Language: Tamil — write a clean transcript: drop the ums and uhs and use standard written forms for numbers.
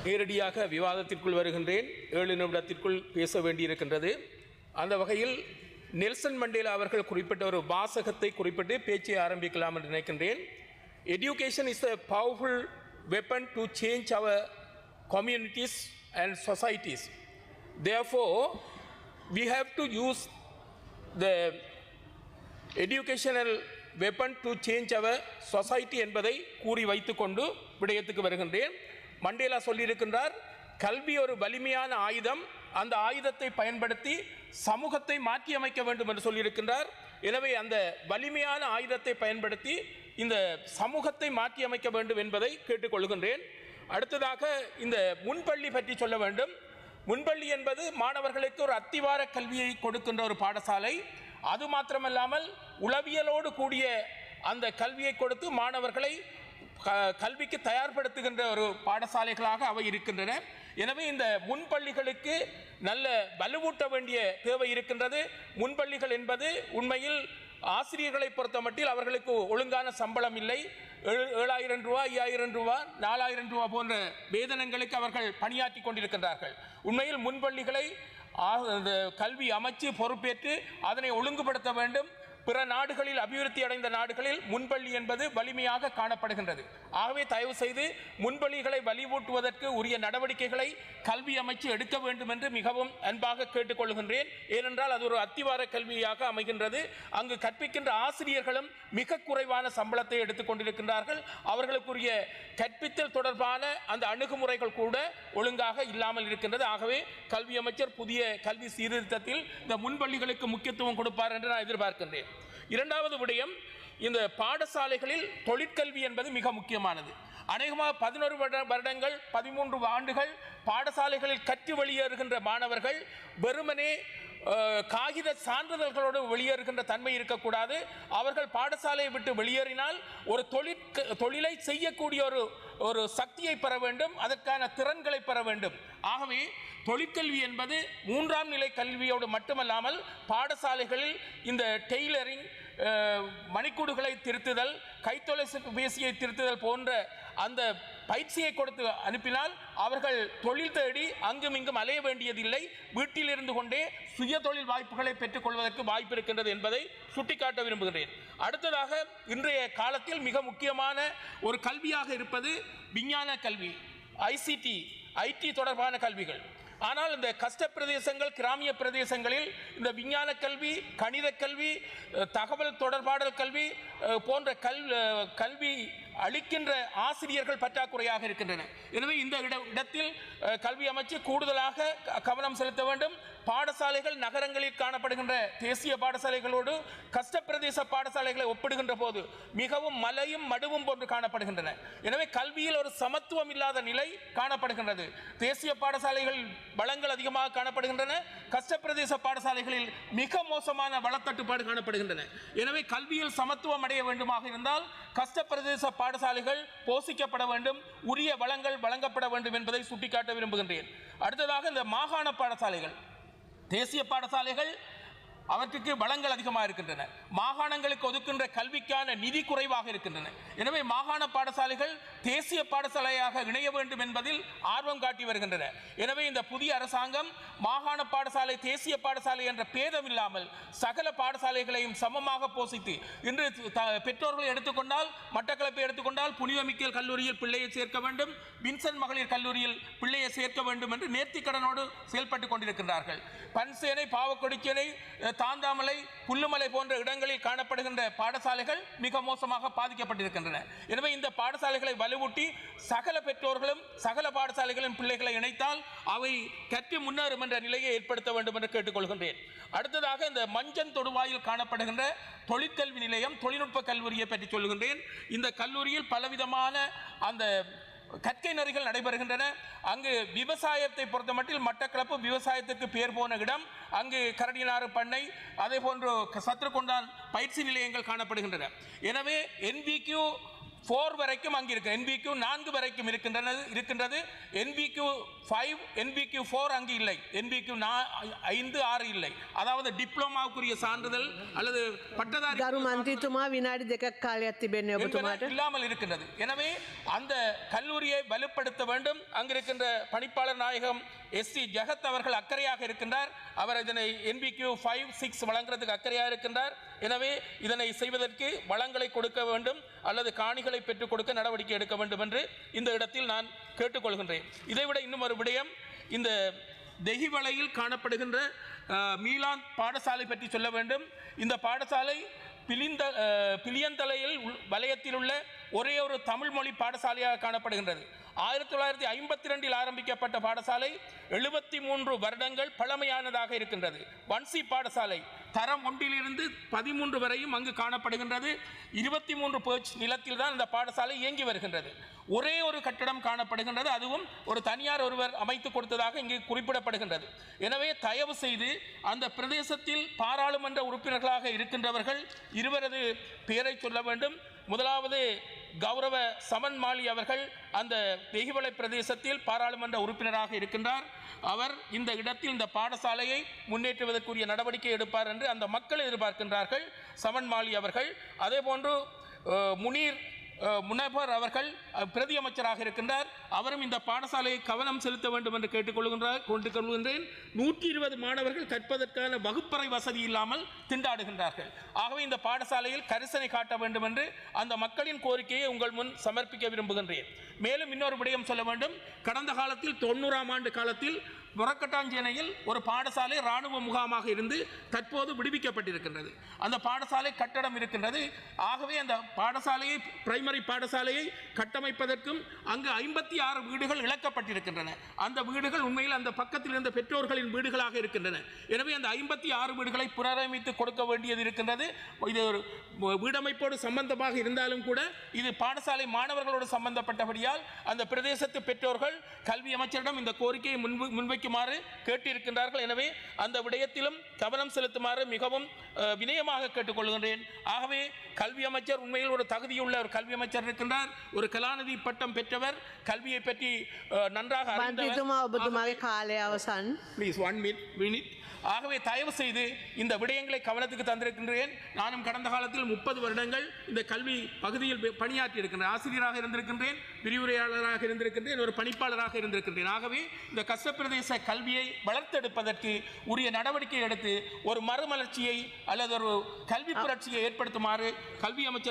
நேரடியாக விவாதத்திற்குள் வருகின்றேன். 7 நிமிடத்திற்குள் பேச வேண்டியிருக்கின்றது. அந்த வகையில் நெல்சன் மண்டேலா அவர்கள் குறிப்பிட்ட ஒரு வாசகத்தை குறிப்பிட்டு பேச்சை ஆரம்பிக்கலாம் என்று நினைக்கின்றேன். Education is a powerful weapon to change our communities and societies. Therefore, we have to use the educational weapon to change our society என்பதை கூறி வைத்துக்கொண்டு விடயத்துக்கு வருகின்றேன். மண்டேலா சொல்லியிருக்கின்றார், கல்வி ஒரு வலிமையான ஆயுதம், அந்த ஆயுதத்தை பயன்படுத்தி சமூகத்தை மாற்றி அமைக்க வேண்டும் என்று சொல்லியிருக்கின்றார். எனவே அந்த வலிமையான ஆயுதத்தை பயன்படுத்தி இந்த சமூகத்தை மாற்றி அமைக்க வேண்டும் என்பதை கேட்டுக்கொள்கின்றேன். அடுத்ததாக இந்த முன்பள்ளி பற்றி சொல்ல வேண்டும். முன்பள்ளி என்பது மாணவர்களுக்கு ஒரு அத்திவார கல்வியை கொடுக்கின்ற ஒரு பாடசாலை. அது மாத்திரமல்லாமல் உளவியலோடு கூடிய அந்த கல்வியை கொடுத்து மாணவர்களை கல்விக்கு தயார்படுத்துகின்ற ஒரு பாடசாலைகளாக அவை இருக்கின்றன. எனவே இந்த முன்பள்ளிகளுக்கு நல்ல வலுவூட்ட வேண்டிய தேவை இருக்கின்றது. முன்பள்ளிகள் என்பது உண்மையில் ஆசிரியர்களை பொறுத்த மட்டில் அவர்களுக்கு ஒழுங்கான சம்பளம் இல்லை. 7,000 ரூபா, 5,000 ரூபா, 4,000 ரூபா போன்ற வேதனங்களுக்கு அவர்கள் பணியாற்றி கொண்டிருக்கின்றார்கள். உண்மையில் முன்பள்ளிகளை கல்வி அமைச்சு பொறுப்பேற்று அதனை ஒழுங்குபடுத்த வேண்டும். பிற நாடுகளில், அபிவிருத்தி அடைந்த நாடுகளில் முன்பள்ளி என்பது வலிமையாக காணப்படுகின்றது. ஆகவே தயவு செய்து முன்பள்ளிகளை வலிவூட்டுவதற்கு உரிய நடவடிக்கைகளை கல்வி அமைச்சு எடுக்க வேண்டும் என்று மிகவும் அன்பாக கேட்டுக்கொள்கின்றேன். ஏனென்றால் அது ஒரு அத்திவார கல்வியாக அமைகின்றது. அங்கு கற்பிக்கின்ற ஆசிரியர்களும் மிக குறைவான சம்பளத்தை எடுத்துக் கொண்டிருக்கின்றார்கள். அவர்களுக்குரிய கற்பித்தல் தொடர்பான அந்த அணுகுமுறைகள் கூட ஒழுங்காக இல்லாமல் இருக்கின்றது. ஆகவே கல்வி அமைச்சர் புதிய கல்வி சீர்திருத்தத்தில் இந்த முன்பள்ளிகளுக்கு முக்கியத்துவம் கொடுப்பார் என்று நான் எதிர்பார்க்கின்றேன். இரண்டாவது விடயம், இந்த பாடசாலைகளில் தொழிற்கல்வி என்பது மிக முக்கியமானது. அநேகமாக 11 வருடங்கள் 13 ஆண்டுகள் பாடசாலைகளில் கற்று வெளியேறுகின்ற மாணவர்கள் வெறுமனே காகித சான்றிதழ்களோடு வெளியேறுகின்ற தன்மை இருக்கக்கூடாது. அவர்கள் பாடசாலையை விட்டு வெளியேறினால் ஒரு தொழிலை செய்யக்கூடிய ஒரு சக்தியை பெற வேண்டும், அதற்கான திறன்களை பெற வேண்டும். ஆகவே தொழிற்கல்வி என்பது 3ஆம் நிலை கல்வியோடு மட்டுமல்லாமல் பாடசாலைகளில் இந்த டெய்லரிங், மணிக்கூடுகளை திருத்துதல், கைத்தொலைபேசியை திருத்துதல் போன்ற அந்த பயிற்சியை கொடுத்து அனுப்பினால் அவர்கள் தொழில் தேடி அங்கும் இங்கும் அலைய வேண்டியதில்லை. வீட்டில் இருந்து கொண்டே சுய தொழில் வாய்ப்புகளை பெற்றுக்கொள்வதற்கு வாய்ப்பு இருக்கின்றது என்பதை சுட்டிக்காட்ட விரும்புகிறேன். அடுத்ததாக இன்றைய காலத்தில் மிக முக்கியமான ஒரு கல்வியாக இருப்பது விஞ்ஞான கல்வி, ஐசிடி, ஐடி தொடர்பான கல்விகள். ஆனால் இந்த கஷ்ட பிரதேசங்கள், கிராமிய பிரதேசங்களில் இந்த விஞ்ஞான கல்வி, கணித கல்வி, தகவல் தொடர்பாடல் கல்வி போன்ற கல்வி அளிக்கின்ற ஆசிரியர்கள் பற்றாக்குறையாக இருக்கின்றன. எனவே இந்த இடத்தில் கல்வி அமைச்சு கூடுதலாக கவனம் செலுத்த வேண்டும். பாடசாலைகள் நகரங்களில் காணப்படுகின்ற தேசிய பாடசாலைகளோடு கஷ்ட பிரதேச பாடசாலைகளை ஒப்பிடுகின்ற போது மிகவும் மலையும் மடுவும் போன்று காணப்படுகின்றன. எனவே கல்வியில் ஒரு சமத்துவம் இல்லாத நிலை காணப்படுகின்றது. தேசிய பாடசாலைகள் வளங்கள் அதிகமாக காணப்படுகின்றன, கஷ்ட பிரதேச பாடசாலைகளில் மிக மோசமான வளத்தட்டுப்பாடு காணப்படுகின்றன. எனவே கல்வியில் சமத்துவம் அடைய வேண்டுமாக இருந்தால் கஷ்ட பிரதேச பாடசாலைகள் போஷிக்கப்பட வேண்டும், உரிய வளங்கள் வழங்கப்பட வேண்டும் என்பதை சுட்டிக்காட்ட விரும்புகின்றேன். அடுத்ததாக இந்த மாகாண பாடசாலைகள், தேசிய பாடசாலைகள் அவற்றுக்கு வளங்கள் அதிகமாக இருக்கின்றன. மாகாணங்களுக்கு ஒதுக்கின்ற கல்விக்கான நிதி குறைவாக இருக்கின்றன. எனவே மாகாண பாடசாலைகள் தேசிய பாடசாலையாக இணைய வேண்டும் என்பதில் ஆர்வம் காட்டி வருகின்றன. எனவே இந்த புதிய அரசாங்கம் மாகாண பாடசாலை, தேசிய பாடசாலை என்ற பேதம் இல்லாமல் சகல பாடசாலைகளையும் சமமாக போஷித்து, இன்று பெற்றோர்களை எடுத்துக்கொண்டால், மட்டக்களப்பை எடுத்துக்கொண்டால் புனிதமிக்கேல் கல்லூரியில் பிள்ளையை சேர்க்க வேண்டும், வின்சென்ட் மகளிர் கல்லூரியில் பிள்ளையை சேர்க்க வேண்டும் என்று நேர்த்திக்கடனோடு செயல்பட்டுக் கொண்டிருக்கின்றார்கள். பன்சேனை, பாவக்கொடிச்சேனை, தாந்தாமலை, புல்லுமலை போன்ற இடங்களில் காணப்படுகின்ற பாடசாலைகள் மிக மோசமாக பாதிக்கப்பட்டிருக்கின்றன. எனவே இந்த பாடசாலைகளை வலுவூட்டி சகல பெற்றோர்களும் சகல பாடசாலைகளின் பிள்ளைகளை இணைத்தால் அவை கற்று முன்னேறும் என்ற நிலையை ஏற்படுத்த வேண்டும் என்று கேட்டுக்கொள்கின்றேன். அடுத்ததாக இந்த மஞ்சன் தொடுவாயில் காணப்படுகின்ற தொழிற்கல்வி நிலையம், தொழில்நுட்ப கல்லூரியை பற்றி சொல்கின்றேன். இந்த கல்லூரியில் பலவிதமான அந்த கற்கை நெறிகள் நடைபெறுகின்றன. அங்கு விவசாயத்தை பொறுத்த மட்டில் மட்டக்களப்பு விவசாயத்திற்கு பேர் போன இடம். அங்கு கரடினாறு பண்ணை, அதே போன்று சத்ருகொண்டான் பயிற்சி நிலையங்கள் காணப்படுகின்றன. எனவே NVQ 4 வரைக்கும் அங்கே இருக்கு. NBQ 4 வரைக்கும் இருக்கின்றது. NBQ 5 NBQ 4 அங்கு இல்லை. NBQ 5 6 இல்லை. அதாவது டிப்ளோமாவுக்குரிய சான்றிதழ் அல்லது பட்டதாரி ගරු මන්ත්‍රීතුමා විනාඩි 2ක් කාලයක් තිබෙන්නේ ඔබතුමාට. இல்லாமல் இருக்கின்றது. எனவே அந்த கல்லூரியை வலுப்படுத்த வேண்டும். அங்கிருக்கின்ற பணிப்பாளர் நாயகம் SC ஜெகத் அவர்கள் அக்கறையாக இருக்கின்றார். அவர் இதனை NBQ 5 6 வழங்குறதுக்கு அக்கறையாக இருக்கின்றார். எனவே இதனை செய்வதற்கு வளங்களை கொடுக்க வேண்டும் அல்லது காணிகளை பெற்றுக் கொடுக்க நடவடிக்கை எடுக்க வேண்டும் என்று இந்த இடத்தில் நான் கேட்டுக்கொள்கின்றேன். இதைவிட இன்னும் ஒரு விடயம், இந்த தெஹிவளையில் காணப்படுகின்ற மீலான் பாடசாலை பற்றி சொல்ல வேண்டும். இந்த பாடசாலை பிலியந்தலையில் வலயத்தில் உள்ள ஒரே ஒரு தமிழ் மொழி பாடசாலையாக காணப்படுகின்றது. 1952 ஆரம்பிக்கப்பட்ட பாடசாலை 73 வருடங்கள் பழமையானதாக இருக்கின்றது. வன்சி பாடசாலை தரம் 1 13 வரையும் அங்கு காணப்படுகின்றது. 23 பேர்ச் நிலத்தில் தான் இந்த பாடசாலை இயங்கி வருகின்றது. ஒரே ஒரு கட்டடம் காணப்படுகின்றது. அதுவும் ஒரு தனியார் ஒருவர் அமைத்து கொடுத்ததாக இங்கு குறிப்பிடப்படுகின்றது. எனவே தயவு செய்து அந்த பிரதேசத்தில் பாராளுமன்ற உறுப்பினர்களாக இருக்கின்றவர்கள் இருவரது பெயரை சொல்ல வேண்டும். முதலாவது கௌரவ சமன் மாலி அவர்கள் அந்த தெஹிவளை பிரதேசத்தில் பாராளுமன்ற உறுப்பினராக இருக்கின்றார். அவர் இந்த இடத்தில் இந்த பாடசாலையை முன்னேற்றுவதற்குரிய நடவடிக்கை எடுப்பார் என்று அந்த மக்கள் எதிர்பார்க்கின்றார்கள். சமன் மாலி அவர்கள், அதே போன்று முனீர் முனவர் அவர்கள் பிரதி அமைச்சராக இருக்கின்றார். அவரும் இந்த பாடசாலையை கவனம் செலுத்த வேண்டும் என்று கேட்டுக்கொள்கின்றேன். 120 மாணவர்கள் கற்பதற்கான வகுப்பறை வசதி இல்லாமல் திண்டாடுகின்றார்கள். ஆகவே இந்த பாடசாலையில் கரிசனை காட்ட வேண்டும் என்று அந்த மக்களின் கோரிக்கையை உங்கள் முன் சமர்ப்பிக்க விரும்புகின்றேன். மேலும் இன்னொரு விடயம் சொல்ல வேண்டும். கடந்த காலத்தில் 90ஆம் ஆண்டு காலத்தில் முரக்கட்டாஞ்சேனையில் ஒரு பாடசாலை இராணுவ முகாமாக இருந்து தற்போது விடுவிக்கப்பட்டிருக்கின்றது. அந்த பாடசாலை கட்டடம் இருக்கின்றது. ஆகவே அந்த பாடசாலையை பிரைமரி பாடசாலையை கட்டமைப்பதற்கும் அங்கு 56 வீடுகள் இழக்கப்பட்டிருக்கின்றன. அந்த வீடுகள் உண்மையில் அந்த பக்கத்தில் இருந்த பெற்றோர்களின் வீடுகளாக இருக்கின்றன. எனவே அந்த 56 வீடுகளை புனரமைத்து கொடுக்க வேண்டியது இருக்கின்றது. இது ஒரு வீடமைப்போடு சம்பந்தமாக இருந்தாலும் கூட இது பாடசாலை மாணவர்களோடு சம்பந்தப்பட்டபடியால் அந்த பிரதேசத்து பெற்றோர்கள் கல்வி அமைச்சரிடம் இந்த கோரிக்கையை முன்வைக்குமாறு கேட்டிருக்கின்றார்கள். எனவே அந்த விடயத்திலும் கவனம் செலுத்துமாறு மிகவும் வினயமாக கேட்டுக்கொள்கின்றேன். ஆகவே கல்வி அமைச்சர் உண்மையில் ஒரு தகுதியுள்ள ஒரு கல்வி அமைச்சர் இருக்கின்றார். ஒரு கலாநிதி பட்டம் பெற்றவர், கல்வியை பற்றி நன்றாக ஆகவே தயவு செய்து இந்த விடயங்களை கவனத்துக்கு தந்திருக்கின்றேன். நானும் கடந்த காலத்தில் 30 வருடங்கள் இந்த கல்வி பகுதியில் பணியாற்றி இருக்கின்றேன். ஆசிரியராக இருந்திருக்கின்றேன், விரிவுரையாளராக இருந்திருக்கின்றேன், ஒரு பணிப்பாளராக இருந்திருக்கின்றேன். ஆகவே இந்த கஷ்டப்பிரதேச கல்வியை வளர்த்தெடுப்பதற்கு உரிய நடவடிக்கை எடுத்து ஒரு மறுமலர்ச்சியை அல்லது ஒரு கல்வி புரட்சியை ஏற்படுத்துமாறு கல்வி அமைச்சர்